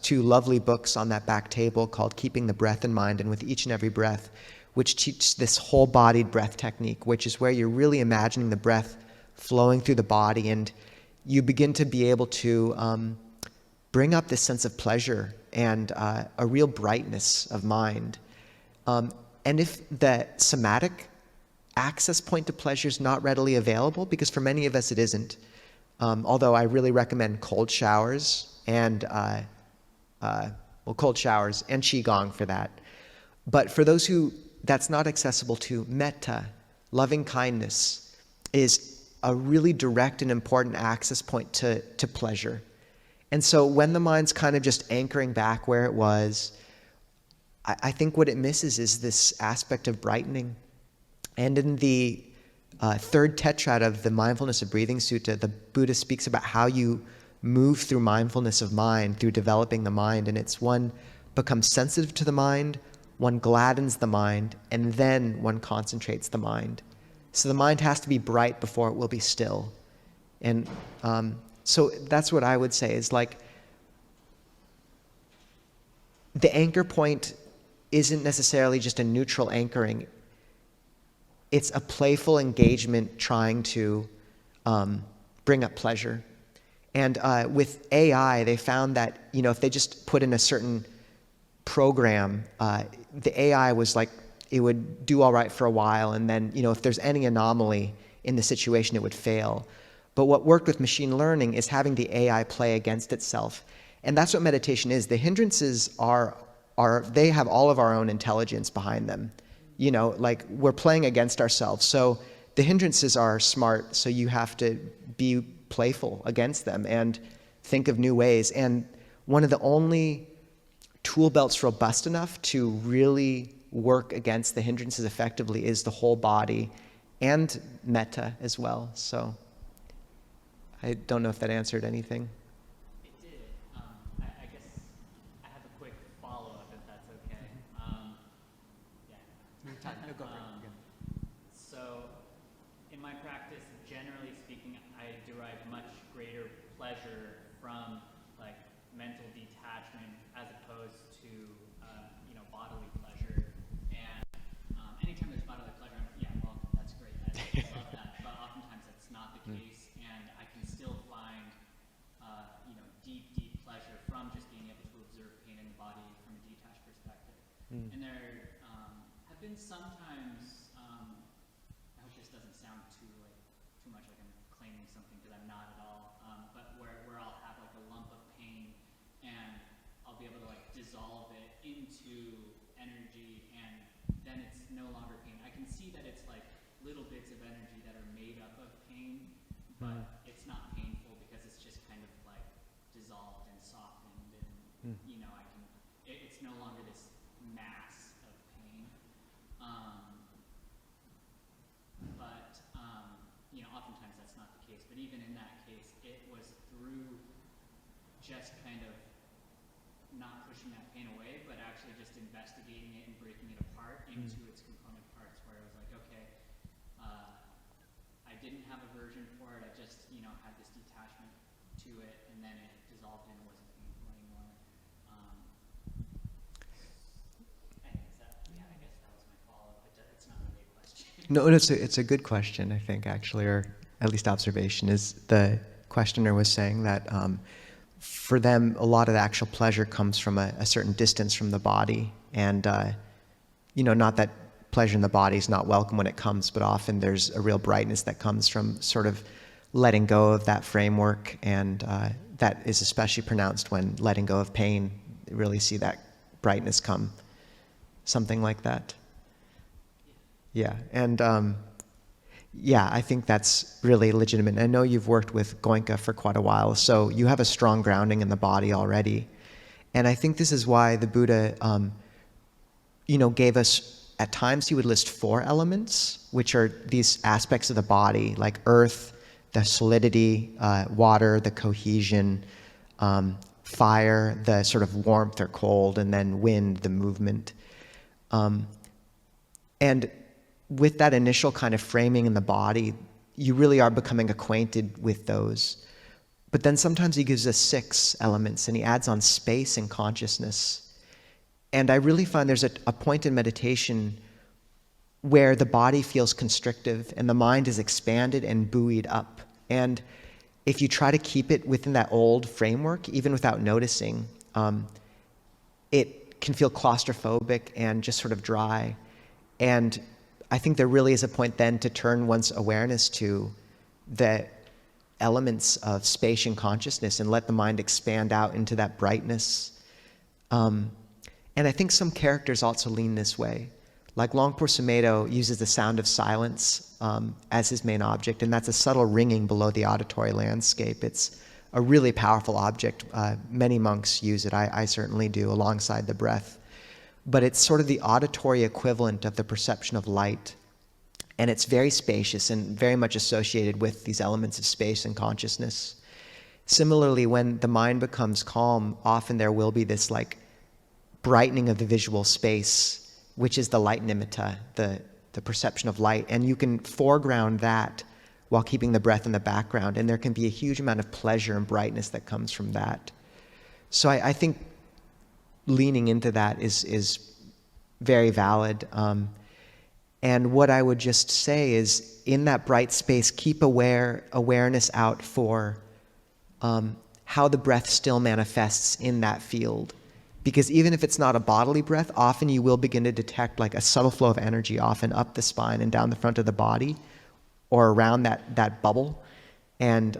two lovely books on that back table called Keeping the Breath in Mind and With Each and Every Breath, which teach this whole-bodied breath technique, which is where you're really imagining the breath flowing through the body, and you begin to be able to bring up this sense of pleasure and a real brightness of mind. And if the somatic access point to pleasure is not readily available, because for many of us it isn't, although I really recommend cold showers and cold showers and qigong for that. But for those who that's not accessible to, metta, loving kindness, is a really direct and important access point to pleasure. And so when the mind's kind of just anchoring back where it was, I think what it misses is this aspect of brightening. And in the third tetrad of the Mindfulness of Breathing Sutta, the Buddha speaks about how you move through mindfulness of mind, through developing the mind. And it's one becomes sensitive to the mind, one gladdens the mind, and then one concentrates the mind. So the mind has to be bright before it will be still. And so that's what I would say is, like, the anchor point isn't necessarily just a neutral anchoring. It's a playful engagement trying to bring up pleasure. And with AI, they found that, you know, if they just put in a certain program, the AI was like, it would do all right for a while, and then, you know, if there's any anomaly in the situation, it would fail. But what worked with machine learning is having the AI play against itself. And that's what meditation is. The hindrances are they have all of our own intelligence behind them. You know, like, we're playing against ourselves. So the hindrances are smart, so you have to be playful against them and think of new ways. And one of the only tool belts robust enough to really work against the hindrances effectively is the whole body and metta as well. So I don't know if that answered anything. It did. I guess I have a quick follow-up, if that's okay. So in my practice, generally speaking, I derive much greater pleasure from, like, mental detachment as opposed to bodily pleasure. And anytime there's bodily pleasure, that's great. I love that. But oftentimes that's not the case, and I can still find deep pleasure from just being able to observe pain in the body from a detached perspective. And there have been sometimes, I hope this doesn't sound too much like I'm claiming something, because I'm not at all, but where I'll have like a lump of pain and I'll be able to like dissolve it into energy, and then it's no longer pain. I can see that it's like little bits of energy that are made up of pain, but it's not painful because it's just kind of like dissolved and softened, and you know, it's no longer this mass of pain. But you know, oftentimes that's not the case. But even in that case, it was through just kind of not pushing that pain away, but actually just investigating it and breaking it apart into its component parts, where it was like, okay, I didn't have aversion for it. I just, you know, had this detachment to it, and then it dissolved and it wasn't painful anymore. I guess that was my follow-up, but it's not really a question. No, it's a good question, I think, actually, or at least observation. Is the questioner was saying that for them, a lot of the actual pleasure comes from a certain distance from the body, and you know, not that pleasure in the body is not welcome when it comes, but often there's a real brightness that comes from sort of letting go of that framework, and that is especially pronounced when letting go of pain. You really see that brightness come, something like that. Yeah, and yeah, I think that's really legitimate. I know you've worked with Goenka for quite a while, so you have a strong grounding in the body already. And I think this is why the Buddha, you know, gave us, at times he would list 4 elements, which are these aspects of the body, like earth, the solidity, water, the cohesion, fire, the sort of warmth or cold, and then wind, the movement. And with that initial kind of framing in the body, you really are becoming acquainted with those. But then sometimes he gives us 6 elements, and he adds on space and consciousness. And I really find there's a point in meditation where the body feels constrictive and the mind is expanded and buoyed up. And if you try to keep it within that old framework, even without noticing, it can feel claustrophobic and just sort of dry. And I think there really is a point then to turn one's awareness to the elements of space and consciousness and let the mind expand out into that brightness. And I think some characters also lean this way. Like Longpo Sumedho uses the sound of silence as his main object, and that's a subtle ringing below the auditory landscape. It's a really powerful object. Many monks use it. I certainly do, alongside the breath. But it's sort of the auditory equivalent of the perception of light. And it's very spacious and very much associated with these elements of space and consciousness. Similarly, when the mind becomes calm, often there will be this like brightening of the visual space, which is the light nimitta, the perception of light. And you can foreground that while keeping the breath in the background. And there can be a huge amount of pleasure and brightness that comes from that. So I think leaning into that is very valid. And what I would just say is, in that bright space, keep awareness out for how the breath still manifests in that field. Because even if it's not a bodily breath, often you will begin to detect like a subtle flow of energy, often up the spine and down the front of the body, or around that bubble. And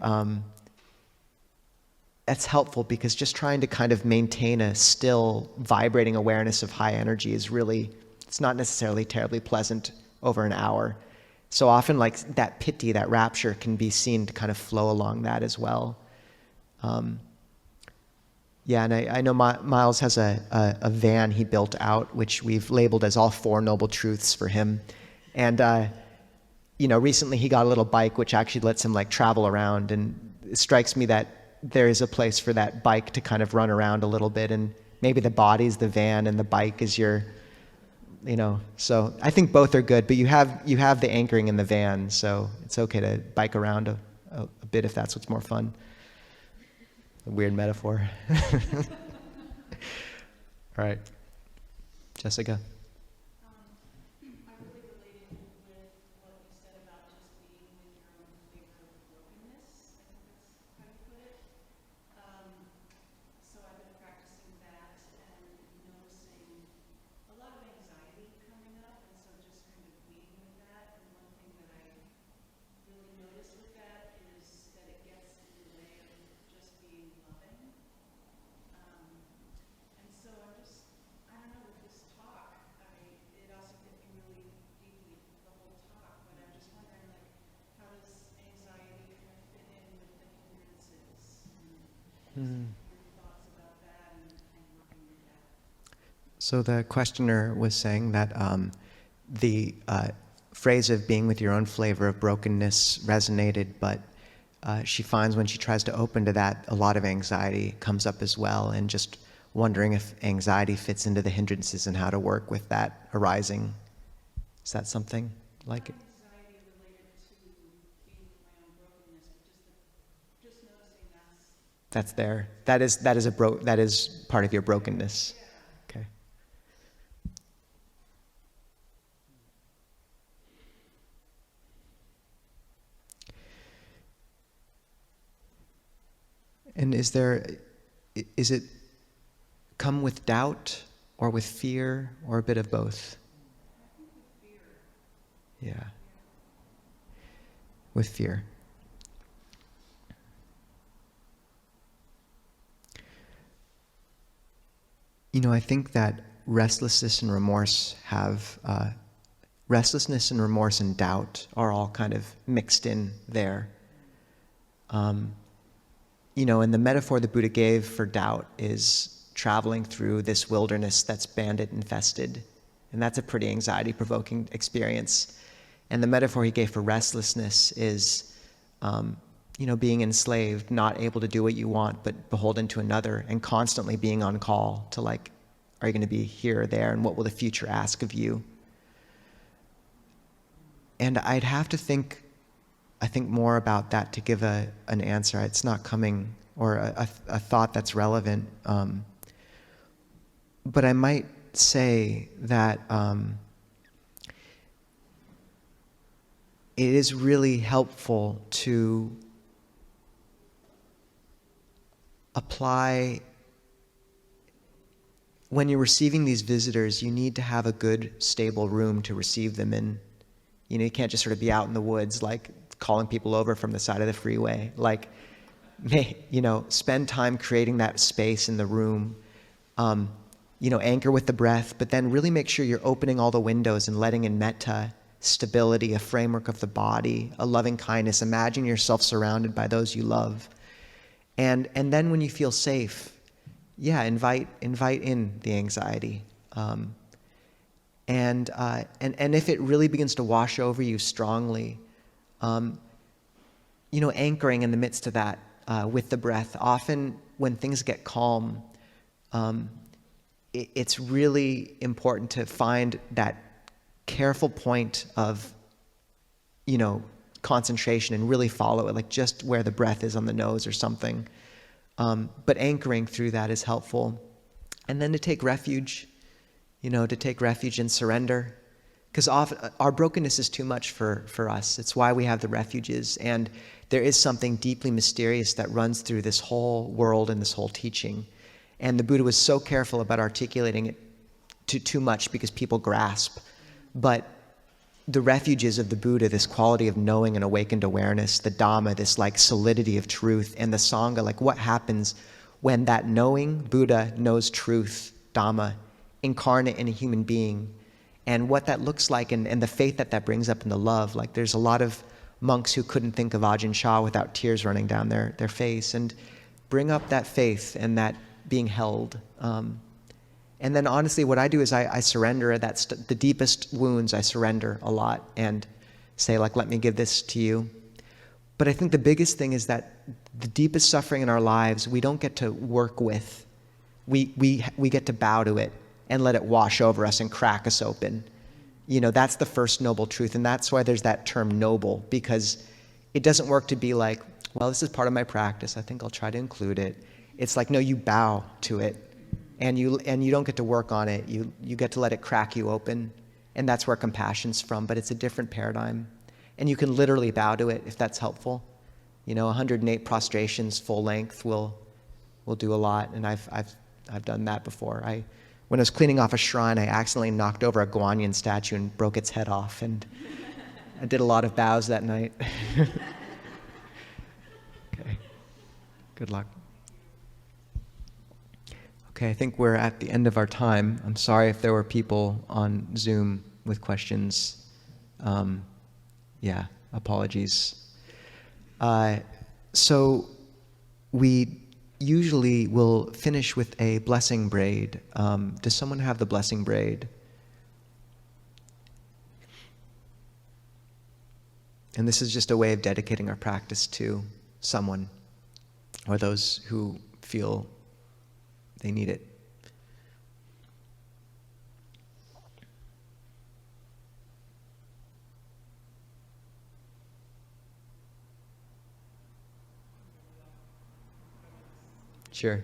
that's helpful, because just trying to kind of maintain a still vibrating awareness of high energy is really, it's not necessarily terribly pleasant over an hour. So often like that piti, that rapture, can be seen to kind of flow along that as well. Yeah, and I know Miles has a van he built out, which we've labeled as all 4 noble truths for him. And you know, recently he got a little bike which actually lets him like travel around, and it strikes me that there is a place for that bike to kind of run around a little bit, and maybe the body's the van and the bike is your, you know, so I think both are good, but you have the anchoring in the van, so it's okay to bike around a bit if that's what's more fun. A weird metaphor. All right. Jessica. I really related with what you said about just being with your own flavor of brokenness. I think that's how you put it. So I've been practicing that and noticing a lot of anxiety coming up, and So the questioner was saying that the phrase of being with your own flavor of brokenness resonated, but she finds when she tries to open to that, a lot of anxiety comes up as well, and just wondering if anxiety fits into the hindrances and how to work with that arising. Is that something like it? Anxiety related to being with my own brokenness, but just noticing That's there. That is part of your brokenness. Okay. And is it come with doubt or with fear or a bit of both? Yeah. With fear. I think that restlessness and remorse and doubt are all kind of mixed in there. And the metaphor the Buddha gave for doubt is traveling through this wilderness that's bandit infested. And that's a pretty anxiety-provoking experience. And the metaphor he gave for restlessness is, being enslaved, not able to do what you want, but beholden to another, and constantly being on call to are you going to be here or there, and what will the future ask of you? And I'd have to think more about that to give an answer. It's not coming, or a thought that's relevant. But I might say that it is really helpful to apply. When you're receiving these visitors, you need to have a good, stable room to receive them in. You can't just sort of be out in the woods, calling people over from the side of the freeway. Spend time creating that space in the room. Anchor with the breath, but then really make sure you're opening all the windows and letting in metta, stability, a framework of the body, a loving kindness. Imagine yourself surrounded by those you love. And then when you feel safe, invite in the anxiety. And if it really begins to wash over you strongly, anchoring in the midst of that with the breath. Often when things get calm, it's really important to find that careful point of, concentration and really follow it, just where the breath is on the nose or something. But anchoring through that is helpful. And then to take refuge, and surrender. Because often our brokenness is too much for us. It's why we have the refuges. And there is something deeply mysterious that runs through this whole world and this whole teaching. And the Buddha was so careful about articulating it too much because people grasp. But the refuges of the Buddha, this quality of knowing and awakened awareness, the Dhamma, this solidity of truth, and the Sangha, what happens when that knowing Buddha knows truth, Dhamma, incarnate in a human being, and what that looks like, and the faith that brings up in the love. There's a lot of monks who couldn't think of Ajahn Chah without tears running down their face, and bring up that faith and that being held. And then honestly, what I do is I surrender. That's the deepest wounds. I surrender a lot and say, let me give this to you. But I think the biggest thing is that the deepest suffering in our lives, we don't get to work with. We get to bow to it and let it wash over us and crack us open. That's the first noble truth. And that's why there's that term noble, because it doesn't work to be well, this is part of my practice. I think I'll try to include it. It's no, you bow to it. And you don't get to work on it. You get to let it crack you open. And that's where compassion's from, but it's a different paradigm. And you can literally bow to it if that's helpful. 108 prostrations full length will do a lot. And I've done that before. When I was cleaning off a shrine, I accidentally knocked over a Guanyin statue and broke its head off. And I did a lot of bows that night. Okay. Good luck. Okay, I think we're at the end of our time. I'm sorry if there were people on Zoom with questions. Apologies. So we usually we'll finish with a blessing braid. Does someone have the blessing braid? And this is just a way of dedicating our practice to someone or those who feel they need it. Sure.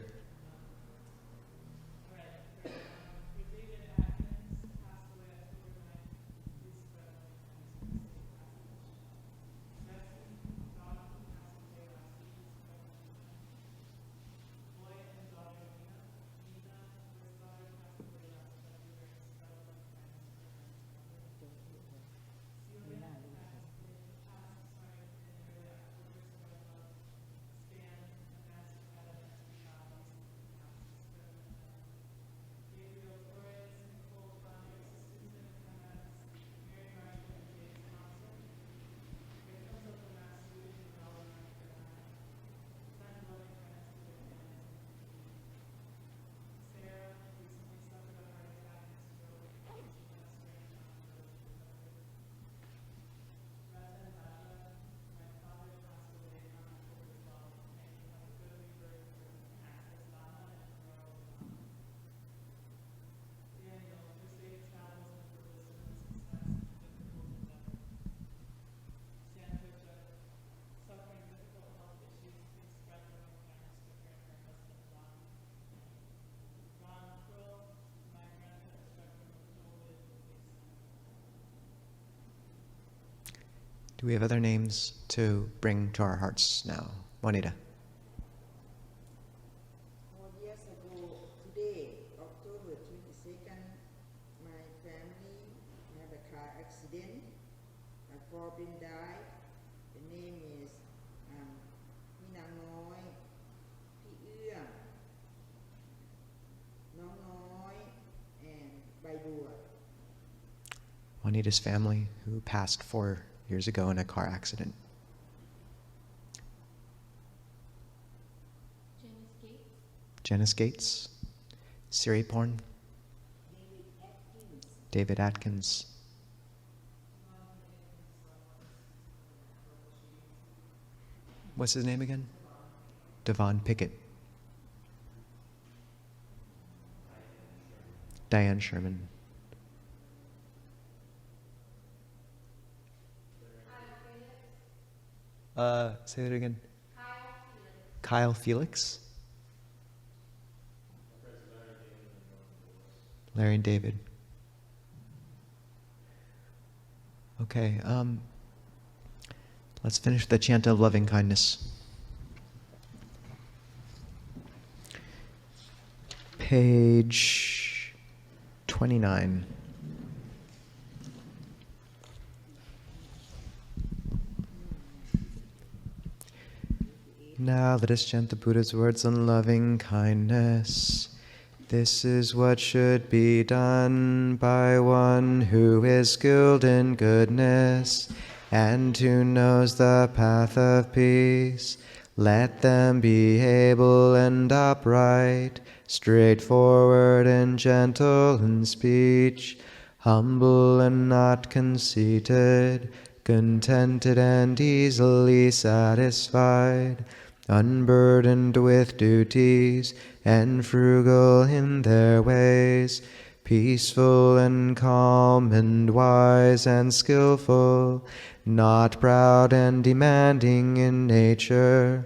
Do we have other names to bring to our hearts now? Juanita. 4 years ago today, October 22nd, my family had a car accident. My father died. The name is Minanoi, Piuang, Nongnoi, and Baidua. Juanita's family, who passed 4 years ago in a car accident. Janice Gates. Siri Porn. David Atkins. What's his name again? Devon Pickett. Diane Sherman. Say that again. Kyle Felix. Larry and David. Okay, let's finish the chant of loving kindness. Page 29. Now let us chant the Buddha's words on loving kindness. This is what should be done by one who is skilled in goodness and who knows the path of peace. Let them be able and upright, straightforward and gentle in speech, humble and not conceited, contented and easily satisfied, unburdened with duties, and frugal in their ways, peaceful and calm and wise and skillful, not proud and demanding in nature.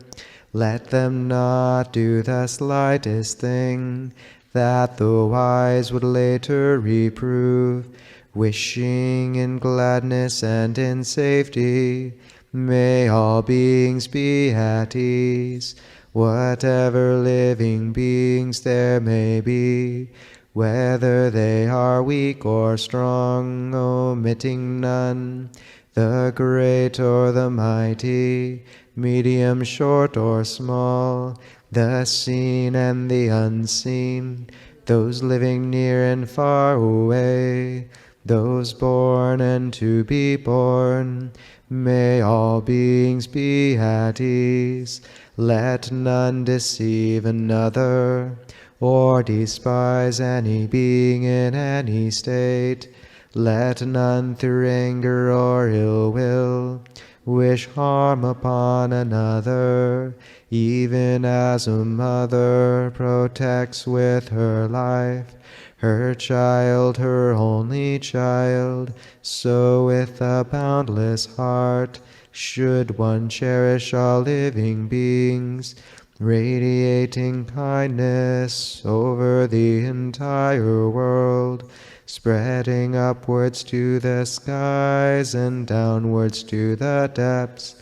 Let them not do the slightest thing that the wise would later reprove, wishing in gladness and in safety. May all beings be at ease, whatever living beings there may be, whether they are weak or strong, omitting none, the great or the mighty, medium, short, or small, the seen and the unseen, those living near and far away, those born and to be born, May all beings be at ease. Let none deceive another, or despise any being in any state. Let none through anger or ill will wish harm upon another, even as a mother protects with her life her child, her only child, so with a boundless heart should one cherish all living beings, radiating kindness over the entire world, spreading upwards to the skies and downwards to the depths,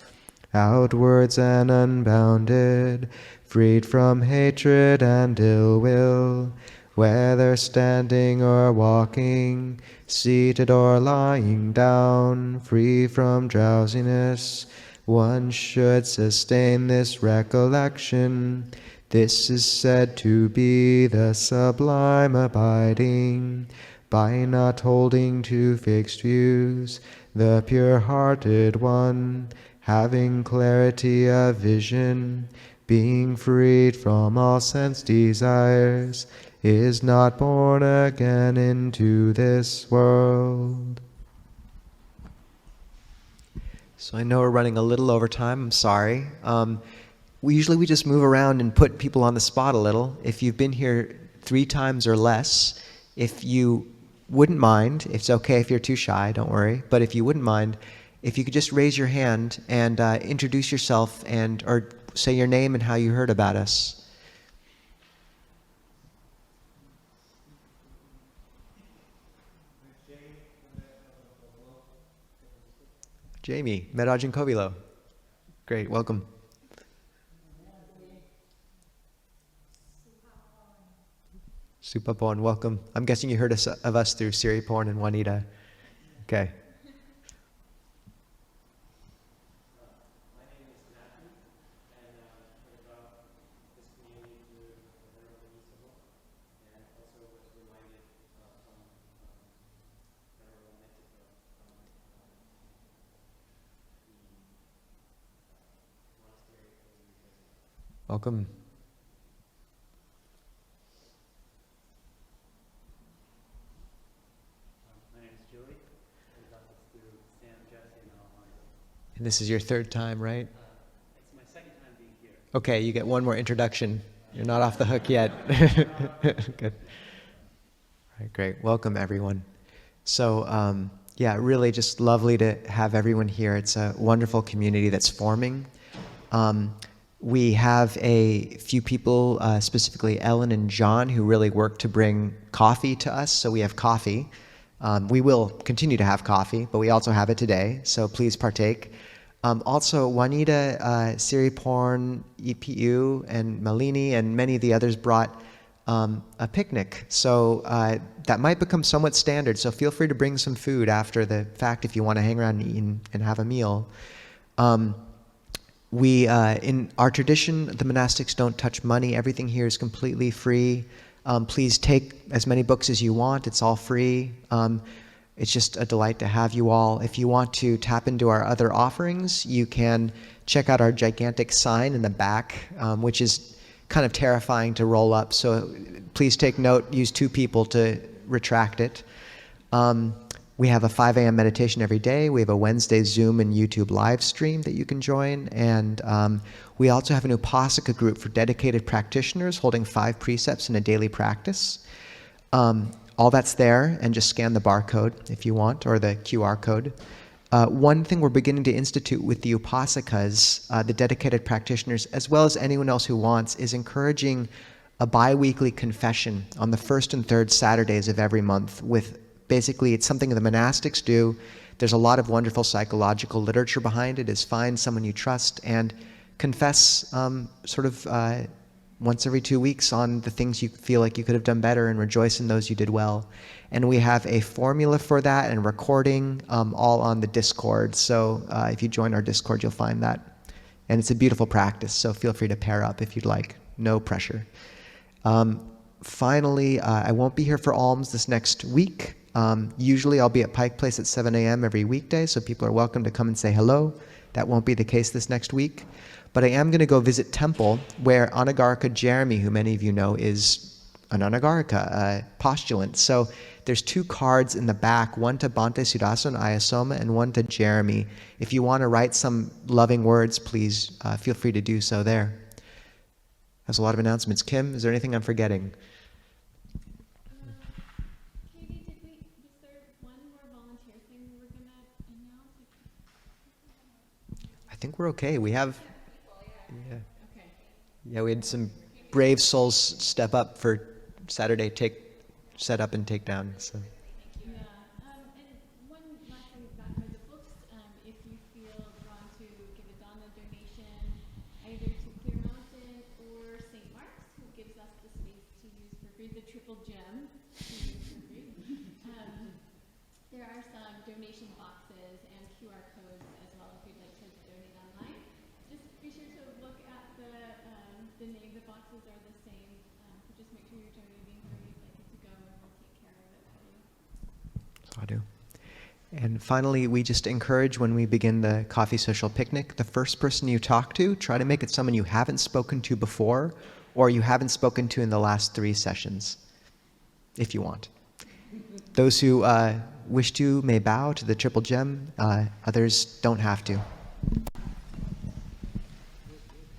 outwards and unbounded, freed from hatred and ill will, whether standing or walking, seated or lying down, free from drowsiness. One should sustain this recollection. This is said to be the sublime abiding, by not holding to fixed views, the pure-hearted one, having clarity of vision, being freed from all sense desires, is not born again into this world. So I know we're running a little over time, I'm sorry. We just move around and put people on the spot a little. If you've been here 3 times or less, if you wouldn't mind, it's okay if you're too shy, don't worry, but if you wouldn't mind, if you could just raise your hand and introduce yourself or say your name and how you heard about us. Jamie, met Ajahn Kovilo. Great, welcome. Supapon, welcome. I'm guessing you heard of us through Siriporn and Juanita. Okay. My name is Matthew, and heard about this community through Ajahn Nisabho, and also was reminded from Venerable Mettaka from the monastery where we visited. Welcome. My name is Joey. Heard about this through Sam, Jesse, and Alfonso. And this is your 3rd time, right? It's my 2nd time being here. Okay, you get one more introduction. You're not off the hook yet. Good. All right, great. Welcome, everyone. So, yeah, really just lovely to have everyone here. It's a wonderful community that's forming. We have a few people, specifically Ellen and John, who really work to bring coffee to us. So we have coffee. We will continue to have coffee, but we also have it today, so please partake. Also, Juanita, Siriporn, EPU, and Malini, and many of the others brought a picnic. So that might become somewhat standard, so feel free to bring some food after the fact if you want to hang around and eat and have a meal. In our tradition, the monastics don't touch money. Everything here is completely free. Please take as many books as you want. It's all free. It's just a delight to have you all. If you want to tap into our other offerings, you can check out our gigantic sign in the back, which is kind of terrifying to roll up. So please take note, use 2 people to retract it. We have a 5 a.m. meditation every day. We have a Wednesday Zoom and YouTube live stream that you can join. And we also have an Upasaka group for dedicated practitioners holding 5 precepts in a daily practice. All that's there, and just scan the barcode if you want, or the QR code. One thing we're beginning to institute with the Upasakas, the dedicated practitioners, as well as anyone else who wants, is encouraging a bi-weekly confession on the 1st and 3rd Saturdays of every month. With basically, it's something the monastics do. There's a lot of wonderful psychological literature behind it. Is find someone you trust and confess once every 2 weeks on the things you feel like you could have done better, and rejoice in those you did well. And we have a formula for that and recording all on the Discord. So if you join our Discord, you'll find that. And it's a beautiful practice, so feel free to pair up if you'd like. No pressure. Finally, I won't be here for alms this next week. Usually I'll be at Pike Place at 7 a.m. every weekday, so people are welcome to come and say hello. That won't be the case this next week. But I am going to go visit Temple, where Anagarika Jeremy, who many of you know, is an Anagarika, a postulant. So there's 2 cards in the back, one to Bhante Sudasan Ayasoma and one to Jeremy. If you want to write some loving words, please feel free to do so there. That's a lot of announcements. Kim, is there anything I'm forgetting? Katie, was there one more volunteer thing we were going to announce? I think we're okay. We have, yeah, Okay. yeah, we had some brave souls step up for Saturday set up and take down. So. Yeah. And one last thing back on the books, if you feel drawn to give a dhamma donation, either to Clear Mountain or St. Mark's, who gives us the space to use for free, the triple gem to use for free. There are some donation boxes and QR codes as well if you'd like to donate online. Just be sure to look at the name. The boxes are the same. So just make sure you're donating where you'd like it to go, and we'll take care of it for you. Sadhu. And finally, we just encourage when we begin the coffee social picnic, the first person you talk to, try to make it someone you haven't spoken to before or you haven't spoken to in the last 3 sessions, if you want. Those who wish to may bow to the triple gem. Others don't have to.